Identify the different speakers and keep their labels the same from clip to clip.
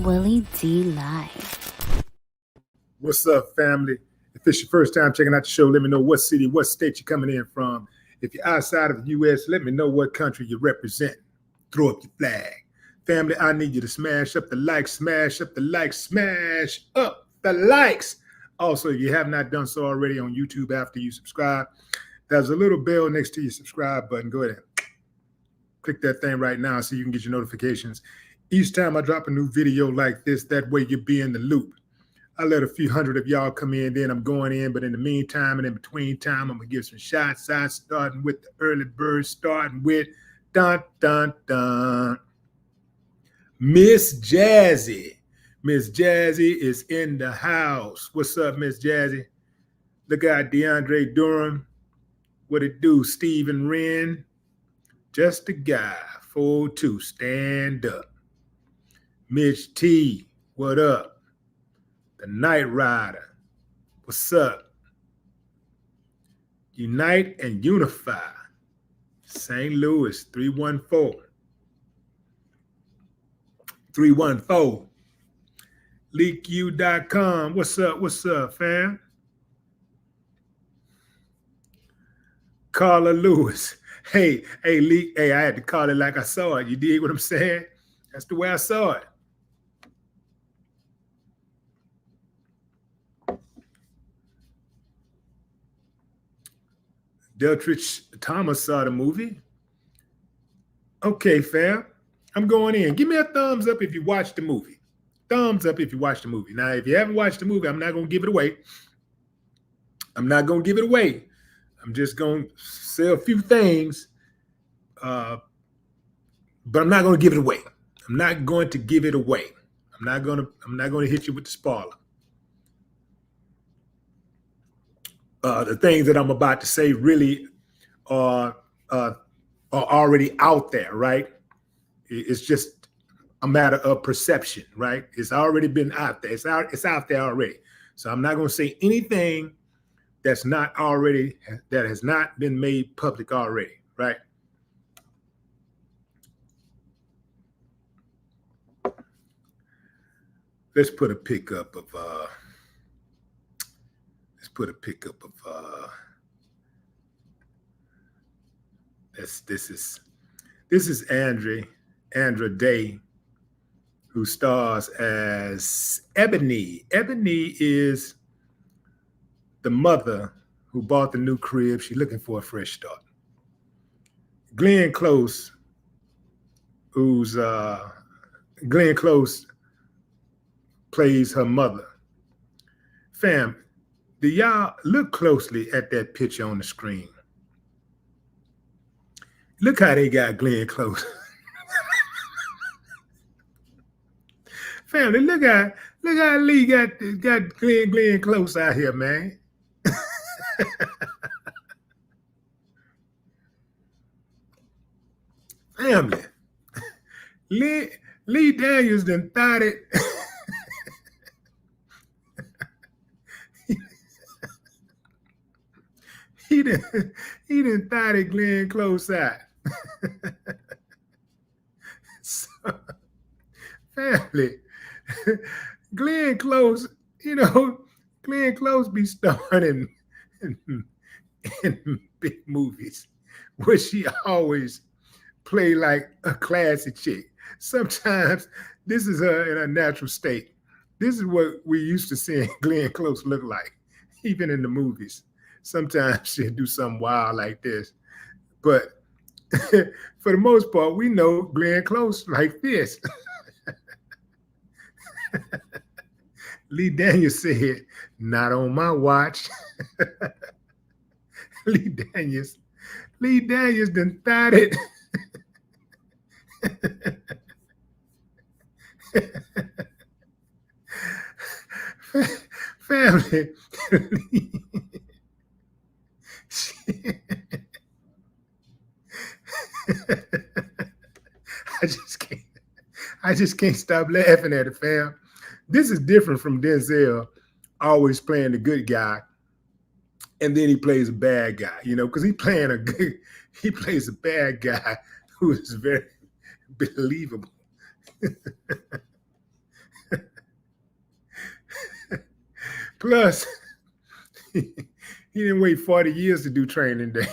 Speaker 1: Willie D Live.
Speaker 2: What's up, family? If it's your first time checking out the show, let me know what city, what state you're coming in from. If you're outside of the U.S., let me know what country you represent. Throw up your flag. Family, I need you to smash up the likes, smash up the likes, smash up the likes. Also, if you have not done so already on YouTube after you subscribe, there's a little bell next to your subscribe button. Go ahead and click that thing right now so you can get your notifications. Each time I drop a new video like this, that way you'll be in the loop. I let a few hundred of y'all come in, then I'm going in. But in the meantime and in between time, I'm going to give some shots out, starting with the early bird, starting with dun, dun, dun. Miss Jazzy. Miss Jazzy is in the house. What's up, Miss Jazzy? Look out, DeAndre Durham. What it do? Stephen Wren. Just a guy. 402. Stand up. Mitch T. What up? The Night Rider. What's up? Unite and Unify. St. Louis. 314. 314. LeakU.com. What's up? What's up, fam? Carla Lewis. Hey, Leak. Hey, I had to call it like I saw it. You dig what I'm saying? That's the way I saw it. Deltrich Thomas saw the movie. Okay, fam. I'm going in. Give me a thumbs up if you watched the movie. Thumbs up if you watched the movie. Now, if you haven't watched the movie, I'm not going to give it away. I'm not going to give it away. I'm just going to say a few things, but I'm not going to give it away. I'm not going to give it away. I'm not going to hit you with the spoiler. The things that I'm about to say really are already out there, right? It's just a matter of perception, right? It's already been out there. It's out there already. So I'm not going to say anything that has not been made public already, right? Let's put a pickup of this is Andra Day, who stars as Ebony. Ebony is the mother who bought the new crib. She's looking for a fresh start. Glenn Close, Glenn Close plays her mother. Fam, do y'all look closely at that picture on the screen? Look how they got Glenn Close. Family, look how Lee got Glenn Close out here, man. Family, Lee Daniels done thought it. He didn't thought it Glenn Close out. So, family, Glenn Close, Glenn Close be starring in big movies where she always play like a classy chick. Sometimes this is her in her natural state. This is what we used to seeing Glenn Close look like, even in the movies. Sometimes she'll do something wild like this. But for the most part, we know Glenn Close like this. Lee Daniels said, not on my watch. Lee Daniels done thought it. Family. I just can't stop laughing at it, fam. This is different from Denzel always playing the good guy, and then he plays a bad guy, because he plays a bad guy who is very believable. Plus, he didn't wait 40 years to do training day.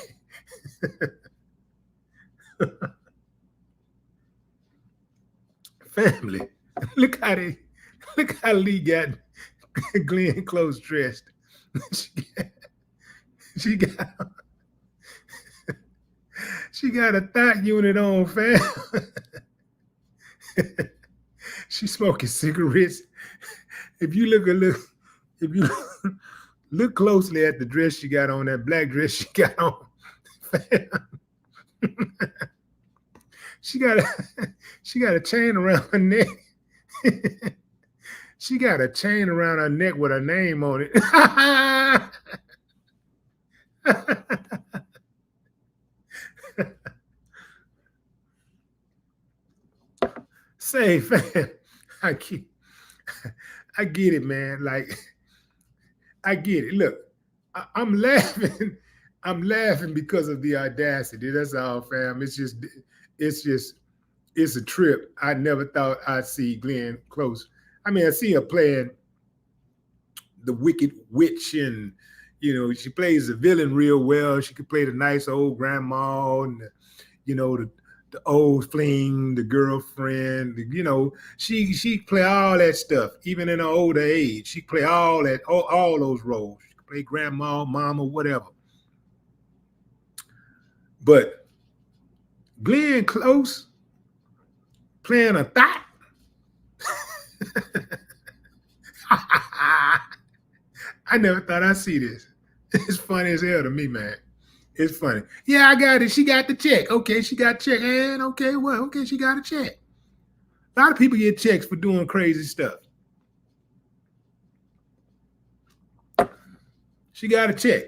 Speaker 2: Family, look how Lee got Glenn Close dressed. she got she got a THOT unit on, fam. She smoking cigarettes. If you if you look closely at the dress she got on, that black dress she got on, fam. She got a chain around her neck. She got a chain around her neck with her name on it. Say, fam, I get it, man. Like, I get it. Look, I'm laughing. I'm laughing because of the audacity. That's all, fam. It's a trip. I never thought I'd see Glenn Close. I mean, I see her playing the Wicked Witch, and she plays the villain real well. She could play the nice old grandma, and the old fling, the girlfriend. She play all that stuff. Even in her older age, she play all those roles. She could play grandma, mama, whatever. But Glenn Close playing a THOT. I never thought I'd see this. It's funny as hell to me, man. It's funny. Yeah, I got it. She got the check. Okay, she got a check. And okay, well, okay, she got a check. A lot of people get checks for doing crazy stuff. She got a check.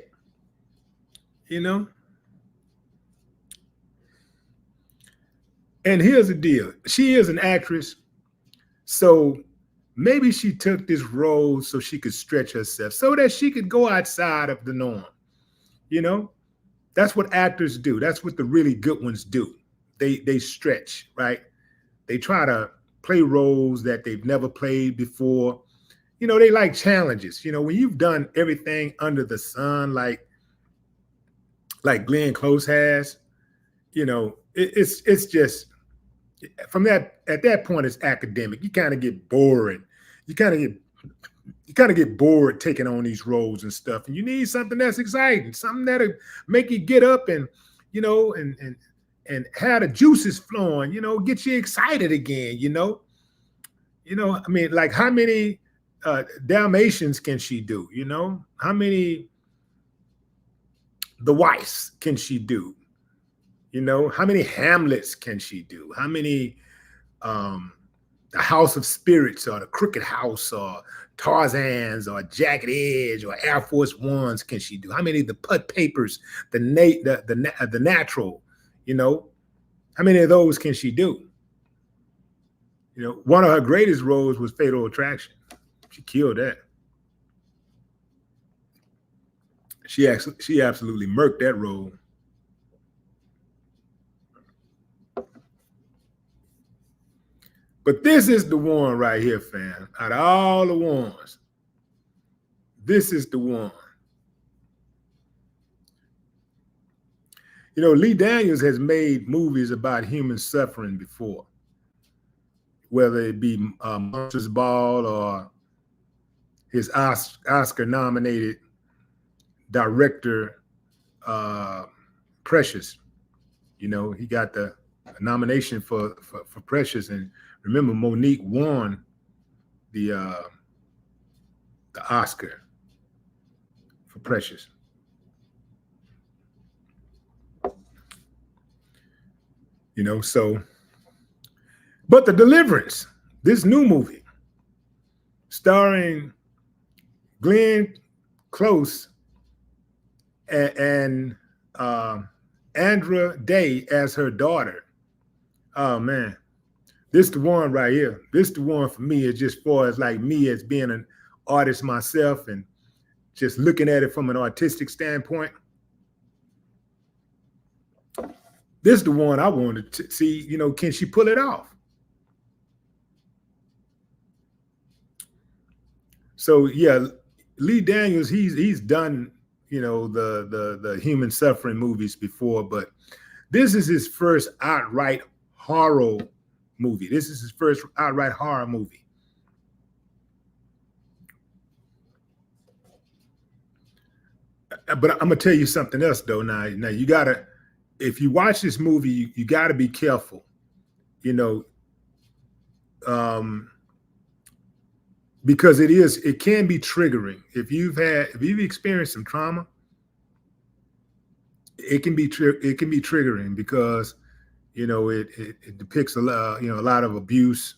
Speaker 2: And here's the deal. She is an actress. So maybe she took this role so she could stretch herself, so that she could go outside of the norm. That's what actors do. That's what the really good ones do. They stretch, right? They try to play roles that they've never played before. They like challenges. When you've done everything under the sun, like Glenn Close has, it's just, at that point, it's academic. You kind of get boring. You kind of get bored taking on these roles and stuff. And you need something that's exciting, something that'll make you get up and have the juices flowing. Get you excited again. I mean, like, how many Dalmatians can she do? How many The Wife can she do? How many Hamlets can she do? How many The House of Spirits, or The Crooked House, or Tarzans, or Jagged Edge, or Air Force Ones can she do? How many of the Put Papers, the Natural, how many of those can she do? One of her greatest roles was Fatal Attraction. She killed that. She absolutely murked that role. But this is the one right here, fam. Out of all the ones, this is the one. Lee Daniels has made movies about human suffering before, whether it be Monsters Ball or his Oscar-nominated director, Precious. He got the nomination for Precious, and remember, Monique won the Oscar for Precious. But The Deliverance, this new movie, starring Glenn Close and Andra Day as her daughter. Oh, man. This the one right here. This the one for me, is just far as like me as being an artist myself and just looking at it from an artistic standpoint. This is the one I wanted to see, can she pull it off? So, yeah, Lee Daniels, he's done, you know, the human suffering movies before, but this is his first outright horror movie. This is his first outright horror movie. But I'm gonna tell you something else though. Now you gotta, if you watch this movie, you gotta be careful. You know, because it can be triggering. If you've experienced some trauma, it can be triggering because, you know, it depicts a lot of abuse,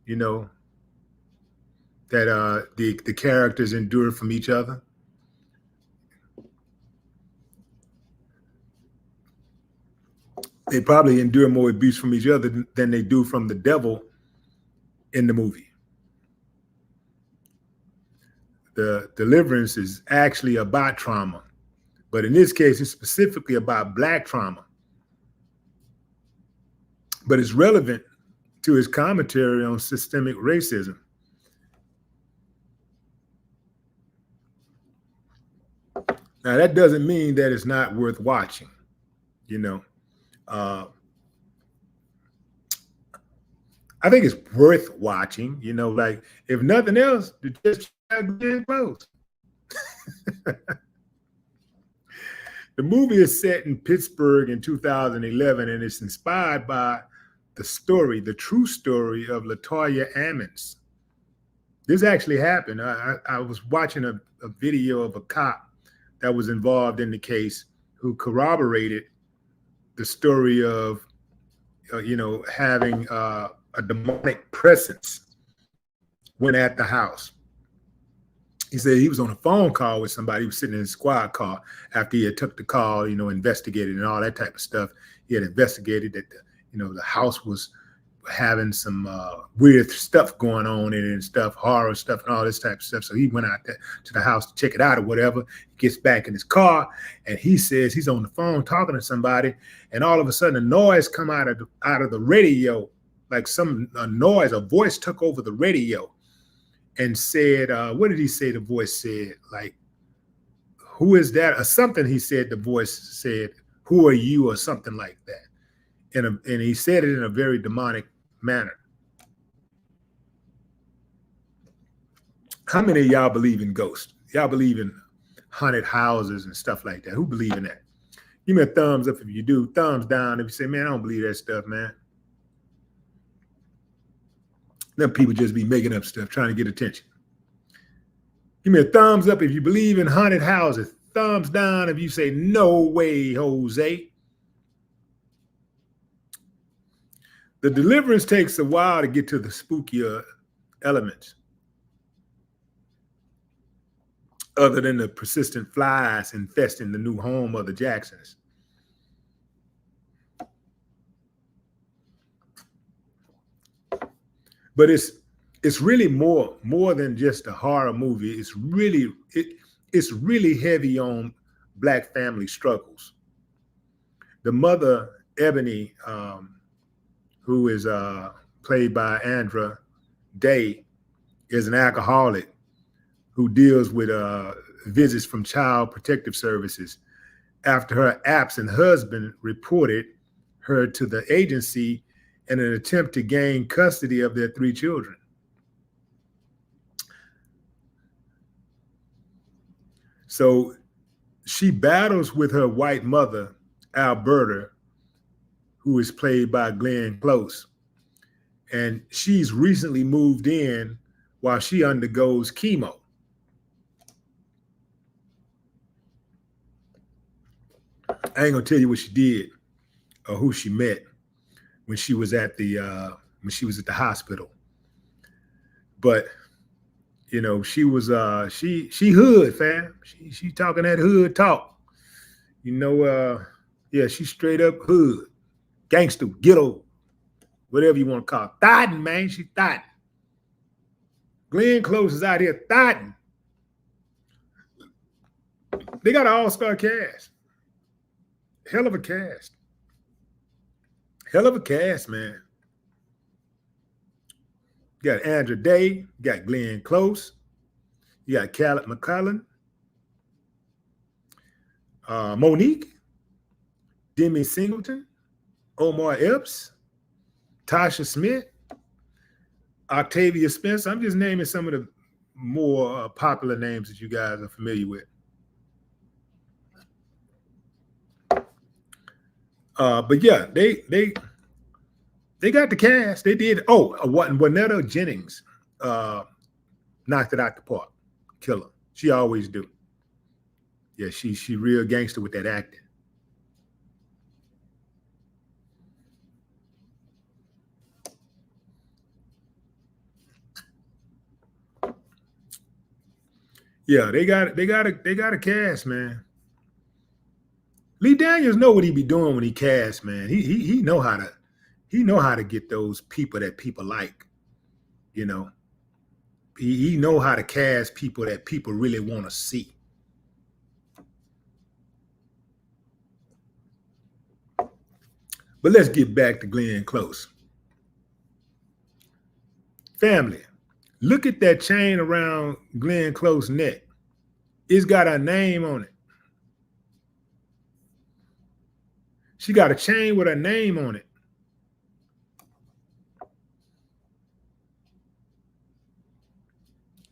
Speaker 2: you know, that the characters endure from each other. They probably endure more abuse from each other than they do from the devil in the movie. The deliverance is actually about trauma, but in this case, it's specifically about Black trauma. But it's relevant to his commentary on systemic racism. Now, that doesn't mean that it's not worth watching, you know. I think it's worth watching, you know, like if nothing else, to just try to get close. The movie is set in Pittsburgh in 2011, and it's inspired by the true story of LaToya Ammons. This actually happened. I was watching a video of a cop that was involved in the case who corroborated the story of, you know, having a demonic presence when at the house. He said he was on a phone call with somebody. He was sitting in his squad car after he had took the call, you know, investigated and all that type of stuff. He had investigated that, the house was having some weird stuff going on in it and stuff, horror stuff and all this type of stuff. So he went out there to the house to check it out or whatever. He gets back in his car and he says he's on the phone talking to somebody, and all of a sudden a noise come out of the radio, like a voice took over the radio and said, what did he say the voice said? Like, who is that? Or something he said, the voice said, who are you? Or something like that. And he said it in a very demonic manner. How many of y'all believe in ghosts? Y'all believe in haunted houses and stuff like that? Who believe in that? Give me a thumbs up if you do. Thumbs down if you say, man, I don't believe that stuff, man. Them people just be making up stuff, trying to get attention. Give me a thumbs up if you believe in haunted houses. Thumbs down if you say, no way, Jose. The deliverance takes a while to get to the spookier elements, other than the persistent flies infesting the new home of the Jacksons. But it's really more than just a horror movie. It's really heavy on Black family struggles. The mother, Ebony, who is played by Andra Day, is an alcoholic who deals with visits from Child Protective Services after her absent husband reported her to the agency in an attempt to gain custody of their 3 children. So she battles with her white mother, Alberta, who is played by Glenn Close. And she's recently moved in while she undergoes chemo. I ain't gonna tell you what she did or who she met when she was at the hospital. But you know, she was she hood, fam. She talking that hood talk. You know, yeah, she's straight up hood. Gangster, ghetto, whatever you want to call it. Thotting, man. She thotting. Glenn Close is out here thotting. They got an all-star cast. Hell of a cast. Hell of a cast, man. You got Andra Day, you got Glenn Close, You got Caleb McCullen, Monique, Demi Singleton, Omar Epps, Tasha Smith, Octavia Spencer. I'm just naming some of the more popular names that you guys are familiar with. But yeah, they got the cast. They did. Oh, Juanetta Jennings knocked it out the park. Killer. She always do. Yeah, she real gangster with that acting. Yeah, they got a cast, man. Lee Daniels know what he be doing when he casts, man. He know how to get those people that people like. You know, he know how to cast people that people really want to see. But let's get back to Glenn Close. Family, look at that chain around Glenn Close's neck. It's got her name on it. She got a chain with her name on it.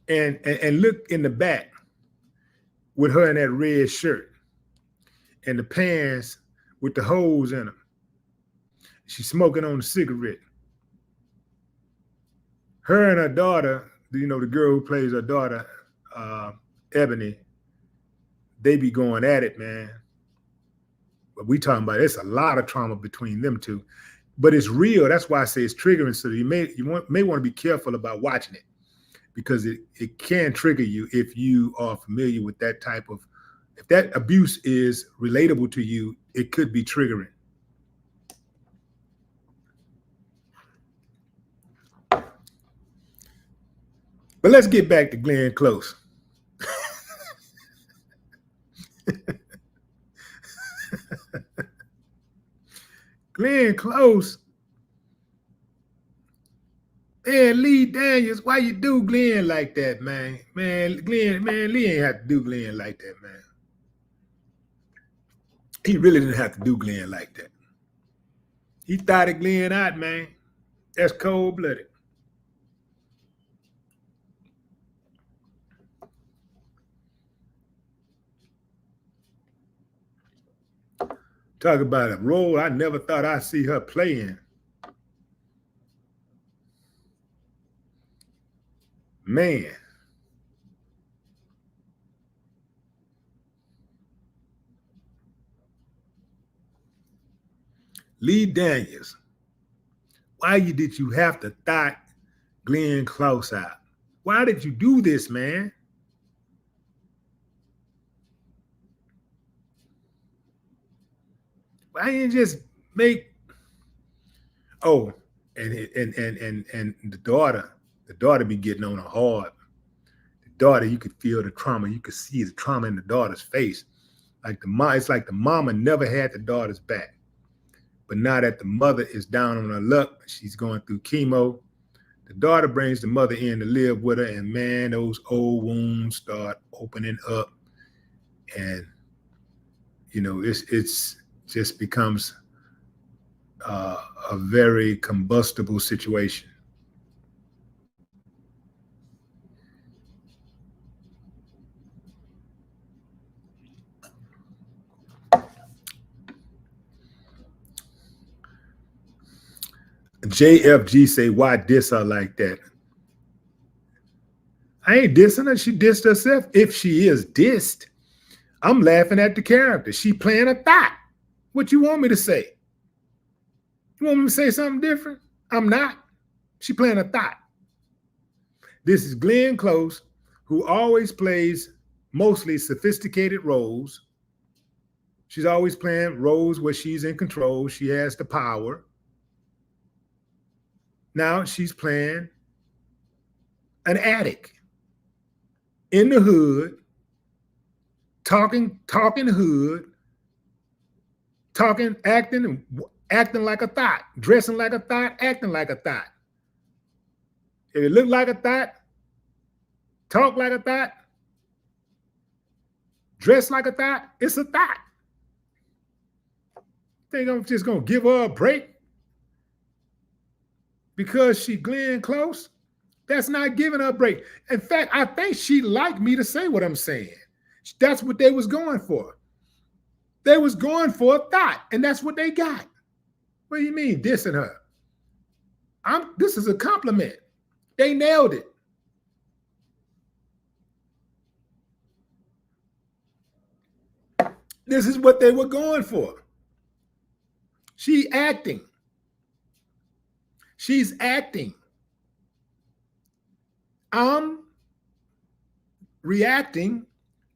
Speaker 2: And look in the back with her in that red shirt and the pants with the holes in them. She's smoking on a cigarette. Her and her daughter, you know, the girl who plays her daughter, Ebony, they be going at it, man. But we talking about it's a lot of trauma between them two, but it's real. That's why I say it's triggering. So you may want to be careful about watching it, because it can trigger you if you are familiar with that type of, if that abuse is relatable to you, it could be triggering. But let's get back to Glenn Close. Glenn Close. Man, Lee Daniels, why you do Glenn like that, man? Lee ain't have to do Glenn like that, man. He really didn't have to do Glenn like that. He thought of Glenn out, man. That's cold-blooded. Talk about a role I never thought I'd see her play in. Man. Lee Daniels, why did you have to thought Glenn Close out? Why did you do this, man? Why didn't you just make? Oh, and the daughter be getting on her hard. The daughter, you could feel the trauma. You could see the trauma in the daughter's face. It's like the mama never had the daughter's back. But now that the mother is down on her luck, she's going through chemo, the daughter brings the mother in to live with her, and man, those old wounds start opening up, and you know, it's just becomes a very combustible situation. JFG say, why diss her like that? I ain't dissing her. She dissed herself. If she is dissed, I'm laughing at the character. She playing a thought. What you want me to say? You want me to say something different? I'm not. She playing a thought. This is Glenn Close, who always plays mostly sophisticated roles. She's always playing roles where she's in control. She has the power. Now she's playing an addict in the hood, talking hood, acting like a thought, dressing like a thought, acting like a thought. If it look like a thought, talk like a thought, dressed like a thought, it's a thought. Think I'm just gonna give her a break because she Glenn Close? That's not giving her a break. In fact, I think she liked me to say what I'm saying. That's what they was going for. They was going for a thought, and that's what they got. What do you mean dissing her? This is a compliment. They nailed it. This is what they were going for. She's acting. She's acting. I'm reacting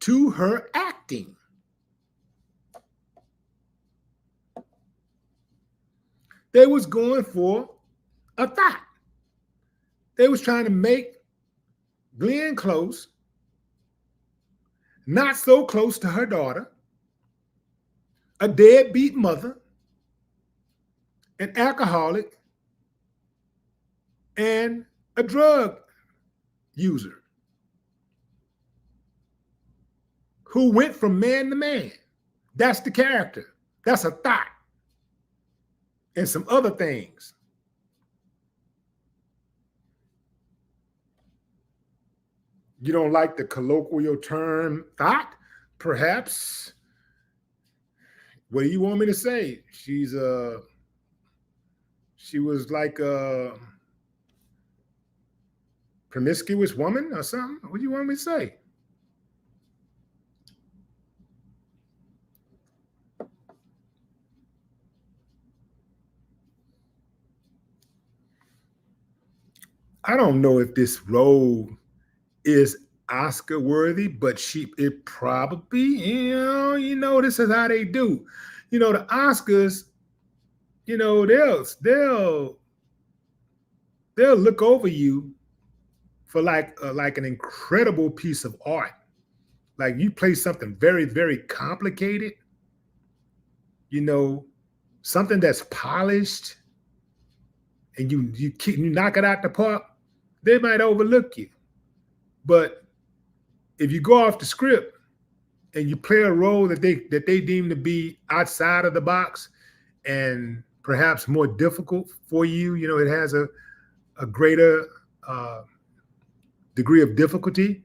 Speaker 2: to her acting. They was going for a thought. They was trying to make Glenn Close not so close to her daughter, a deadbeat mother, an alcoholic, and a drug user who went from man to man. That's the character. That's a thought. And some other things. You don't like the colloquial term thought? Perhaps. What do you want me to say? She was like a promiscuous woman or something? What do you want me to say? I don't know if this role is Oscar worthy, but it probably, you know, this is how they do. You know, the Oscars, you know, they'll look over you for like an incredible piece of art. Like you play something very, very complicated, you know, something that's polished, and you knock it out the park, they might overlook you. But if you go off the script and you play a role that they deem to be outside of the box and perhaps more difficult for you, you know, it has a greater degree of difficulty,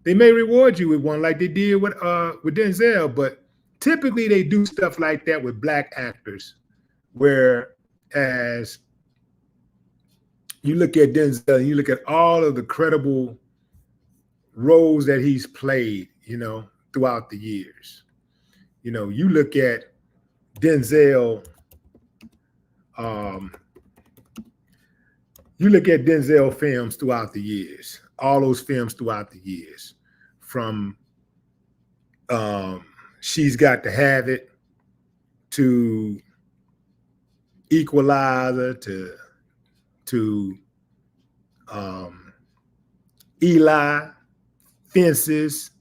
Speaker 2: they may reward you with one like they did with Denzel. But typically they do stuff like that with Black actors, whereas you look at Denzel and you look at all of the credible roles that he's played, you know, throughout the years. You know, you look at Denzel, films throughout the years, all those films throughout the years, from She's Got to Have It to Equalizer to Eli, Fences,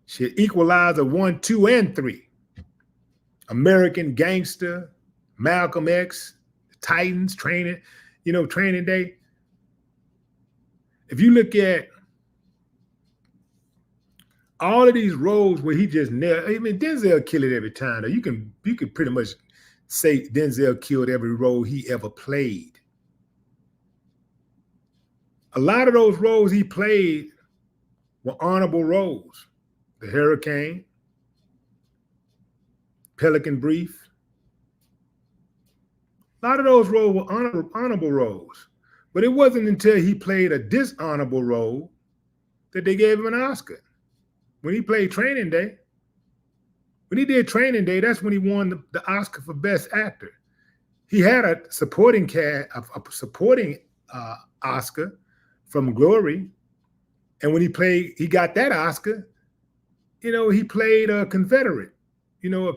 Speaker 2: shit, Equalizer 1, 2, and 3, American Gangster, Malcolm X, Titans, Training Day. If you look at all of these roles where he just nailed, I mean, Denzel killed it every time. You can pretty much say Denzel killed every role he ever played. A lot of those roles he played were honorable roles. The Hurricane, Pelican Brief. A lot of those roles were honorable roles. But it wasn't until he played a dishonorable role that they gave him an Oscar. When he played Training Day, when he did Training Day, that's when he won the Oscar for Best Actor. He had a supporting Oscar from Glory, and when he got that Oscar, you know, he played a Confederate, you know, a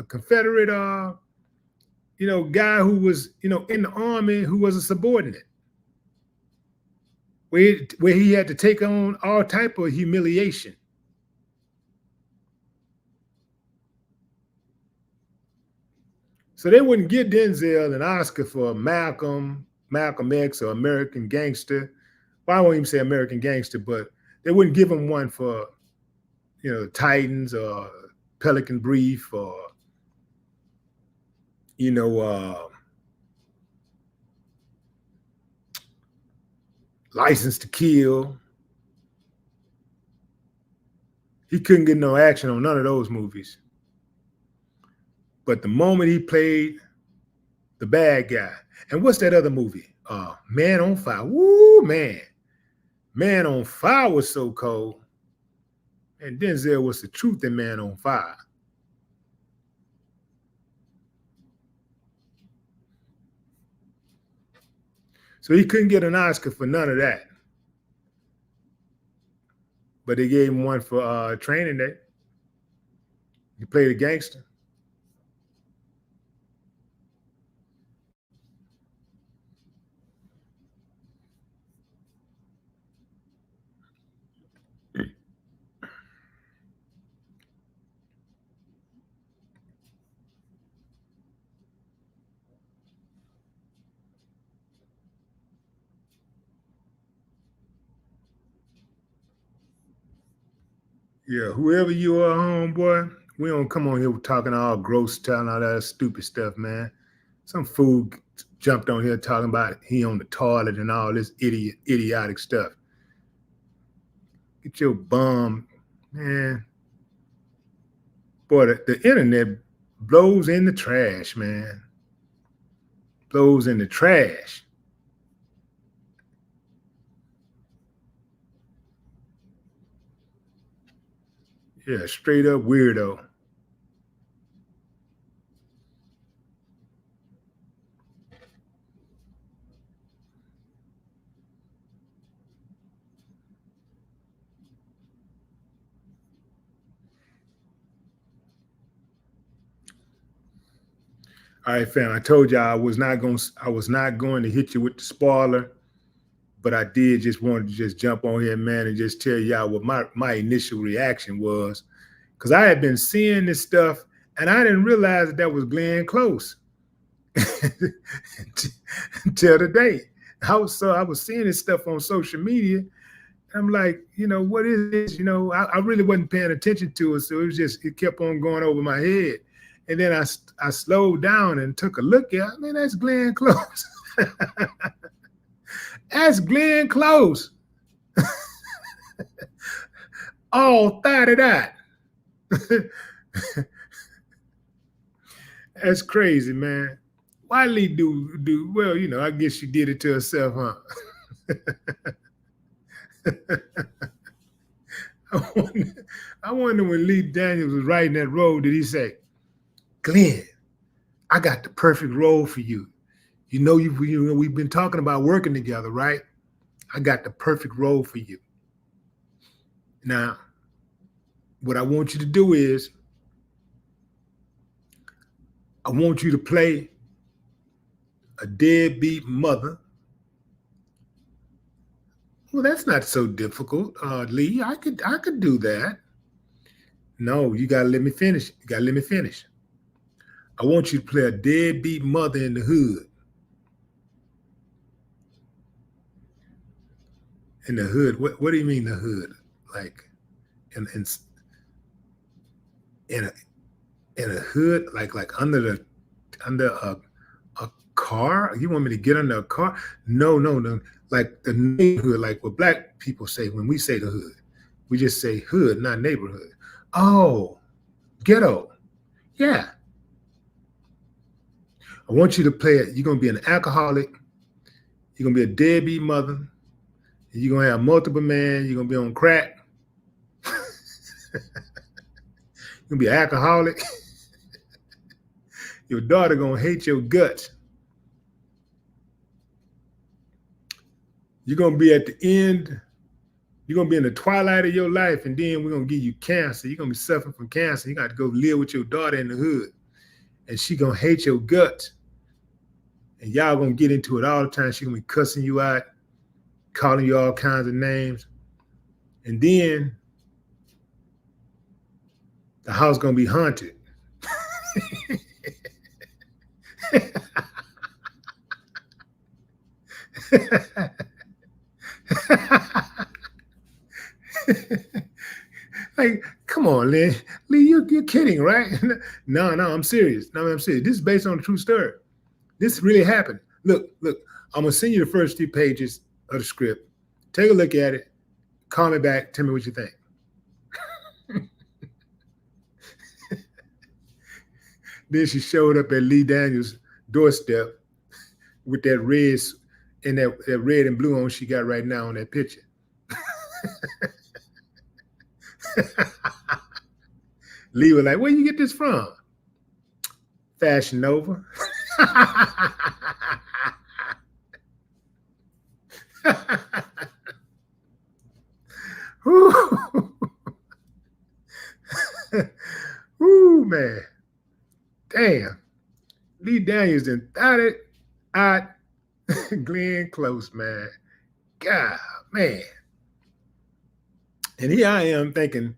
Speaker 2: Confederate, you know, guy who was, you know, in the army, who was a subordinate, where he had to take on all type of humiliation. So they wouldn't give Denzel an Oscar for Malcolm X or American Gangster. Well, I won't even say American Gangster, but they wouldn't give him one for Titans or Pelican Brief or, you know, License to Kill. He couldn't get no action on none of those movies. But the moment he played the bad guy, and what's that other movie? Man on Fire. Woo, man. Man on Fire was so cold. And Denzel was the truth in Man on Fire. So he couldn't get an Oscar for none of that. But they gave him one for Training Day. He played a gangster. Yeah, whoever you are, homeboy, we don't come on here talking all gross, telling all that stupid stuff, man. Some fool jumped on here talking about he on the toilet and all this idiotic stuff. Get your bum, man. Boy, the internet blows in the trash, man. Blows in the trash. Yeah, straight up weirdo. All right, fam. I told you I was not going to hit you with the spoiler, but I did just want to just jump on here, man, and just tell y'all what my initial reaction was, because I had been seeing this stuff and I didn't realize that was Glenn Close until today. I was seeing this stuff on social media. I'm like, what is this? I really wasn't paying attention to it, so it kept on going over my head. And then I slowed down and took a look at it. Man, that's Glenn Close. That's Glenn Close. All thought out. That's crazy, man. Why Lee do well, I guess she did it to herself, huh? I wonder when Lee Daniels was writing that role, did he say, Glenn, I got the perfect role for you. We've been talking about working together, right? I got the perfect role for you. Now, what I want you to do is, I want you to play a deadbeat mother. Well, that's not so difficult, Lee. I could do that. No, you gotta let me finish. I want you to play a deadbeat mother in the hood. In the hood, what do you mean the hood? Like, in a hood, like under a car? You want me to get under a car? No. Like the neighborhood, like what black people say when we say the hood. We just say hood, not neighborhood. Oh, ghetto. Yeah. I want you to play it. You're gonna be an alcoholic. You're gonna be a deadbeat mother. You're gonna have multiple men. You're gonna be on crack. You're gonna be an alcoholic. Your daughter gonna hate your guts. You're gonna be at the end. You're gonna be in the twilight of your life, and then we're gonna give you cancer. You're gonna be suffering from cancer. You got to go live with your daughter in the hood, and she gonna hate your guts. And y'all gonna get into it all the time. She gonna be cussing you out, calling you all kinds of names, and then the house gonna be haunted. Like, on, Lee. Lee, you're kidding, right? No, I'm serious. No, I'm serious. This is based on a true story. This really happened. Look. I'm gonna send you the first 2 pages of the script. Take a look at it. Call me back. Tell me what you think. Then she showed up at Lee Daniels' doorstep with that red and that red and blue on she got right now on that picture. Lee was like, "Where you get this from?" Fashion Nova. Ooh, man. Damn. Lee Daniels done thought it out Glenn Close, man. God, man. And here I am thinking,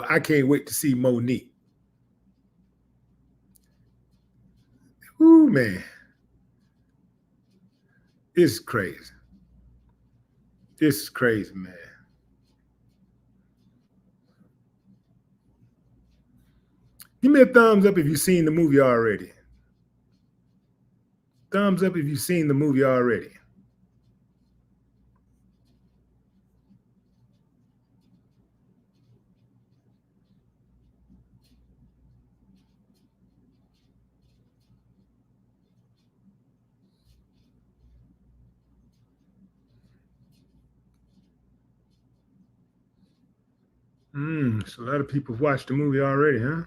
Speaker 2: I can't wait to see Monique. Ooh, man. This is crazy. This is crazy, man. Give me a thumbs up if you've seen the movie already. Thumbs up if you've seen the movie already. So a lot of people have watched the movie already, huh?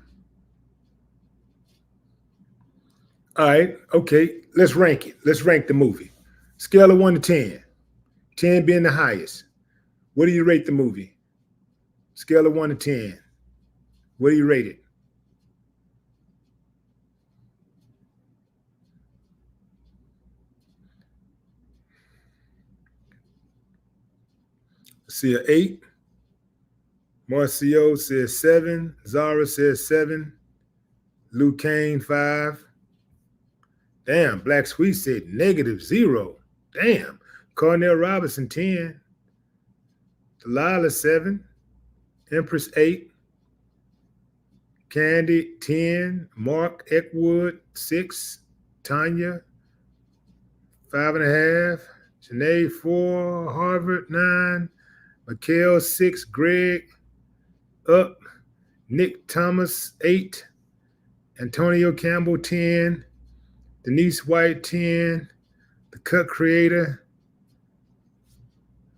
Speaker 2: All right, okay, let's rank it. Let's rank the movie. Scale of 1 to 10. 10 being the highest. What do you rate the movie? Scale of 1 to 10. What do you rate it? See an 8. Marcio says 7. Zara says 7. Luke Kane 5. Damn, Black Sweet said -0. Damn. Cornell Robinson 10. Delilah 7. Empress 8. Candy 10. Mark Eckwood 6. Tanya 5.5. Janae 4. Harvard 9. Mikhail 6. Greg up. Nick Thomas 8. Antonio Campbell 10. Denise White 10. The Cut Creator.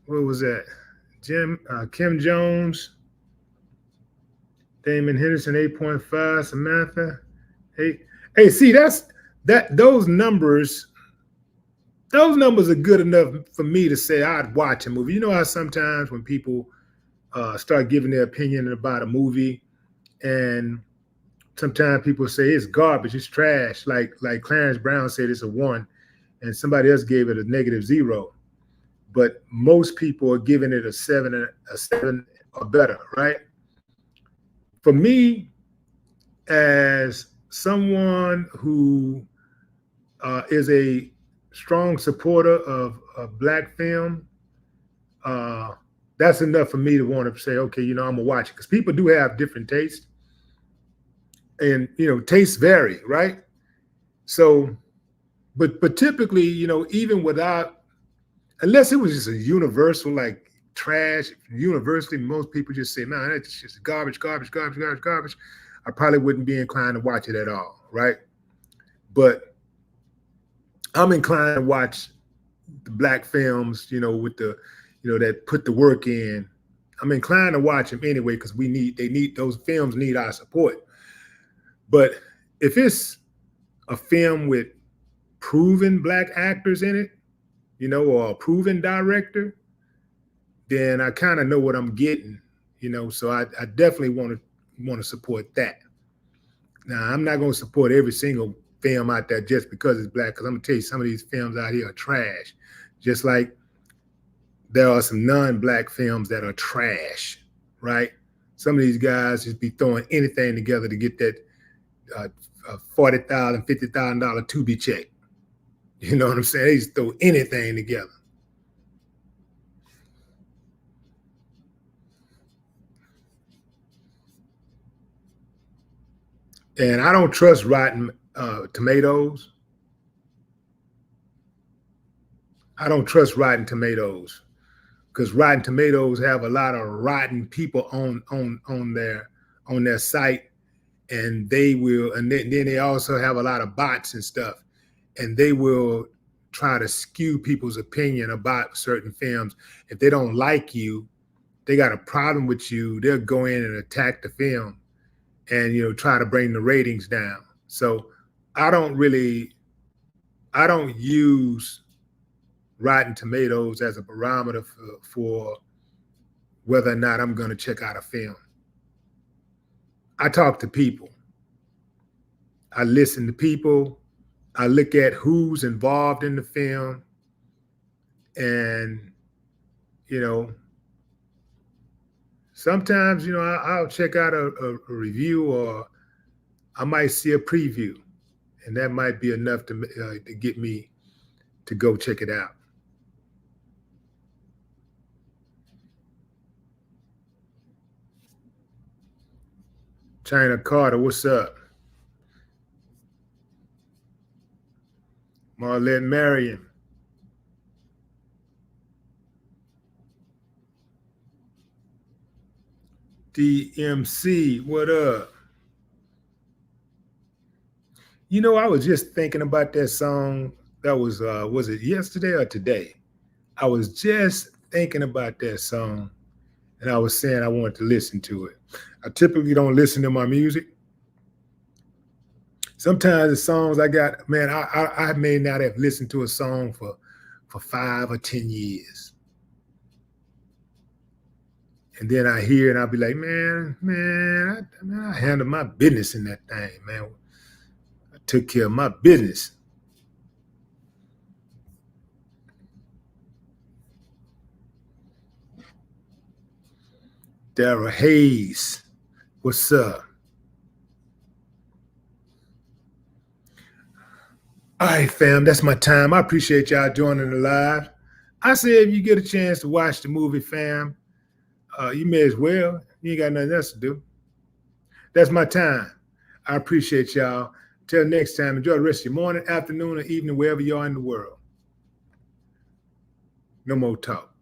Speaker 2: What was that? Kim Jones. Damon Henderson 8.5. Samantha 8. Hey, see, those numbers are good enough for me to say I'd watch a movie. You know how sometimes when people start giving their opinion about a movie, and sometimes people say it's garbage, it's trash. Like Clarence Brown said it's a 1, and somebody else gave it a -0. But most people are giving it a 7 or better, right? For me, as someone who is a strong supporter of Black film, that's enough for me to want to say, okay, I'm gonna watch it, because people do have different tastes, and tastes vary, right? So, but typically, even without, unless it was just a universal like trash, universally, most people just say, man, that's just garbage, I probably wouldn't be inclined to watch it at all, right? But I'm inclined to watch the Black films, with the, that put the work in. I'm inclined to watch them anyway, because those films need our support. But if it's a film with proven Black actors in it, or a proven director, then I kind of know what I'm getting, so I definitely want to support that. Now, I'm not going to support every single film out there just because it's Black, because I'm going to tell you, some of these films out here are trash, just like there are some non-Black films that are trash, right? Some of these guys just be throwing anything together to get that $40,000, $50,000 Tubi check. You know what I'm saying? They just throw anything together. And I don't trust rotten tomatoes. I don't trust rotten tomatoes because rotten tomatoes have a lot of rotten people on their site, and then they also have a lot of bots and stuff, and they will try to skew people's opinion about certain films. If they don't like you, they got a problem with you, they'll go in and attack the film and try to bring the ratings down. So I don't use Rotten Tomatoes as a barometer for whether or not I'm going to check out a film. I talk to people. I listen to people. I look at who's involved in the film. And, sometimes, I'll check out a review, or I might see a preview, and that might be enough to get me to go check it out. China Carter, what's up? Marlette Marion. DMC, what up? I was just thinking about that song. That was it yesterday or today? I was just thinking about that song, and I was saying I wanted to listen to it. I typically don't listen to my music. Sometimes the songs I got, man, I may not have listened to a song for 5 or 10 years. And then I hear it and I'll be like, man, I handled my business in that thing, man. I took care of my business. Dara Hayes, what's up? All right, fam, that's my time. I appreciate y'all joining the live. I say if you get a chance to watch the movie, fam, you may as well. You ain't got nothing else to do. That's my time. I appreciate y'all. Till next time, enjoy the rest of your morning, afternoon, or evening, wherever you are in the world. No more talk.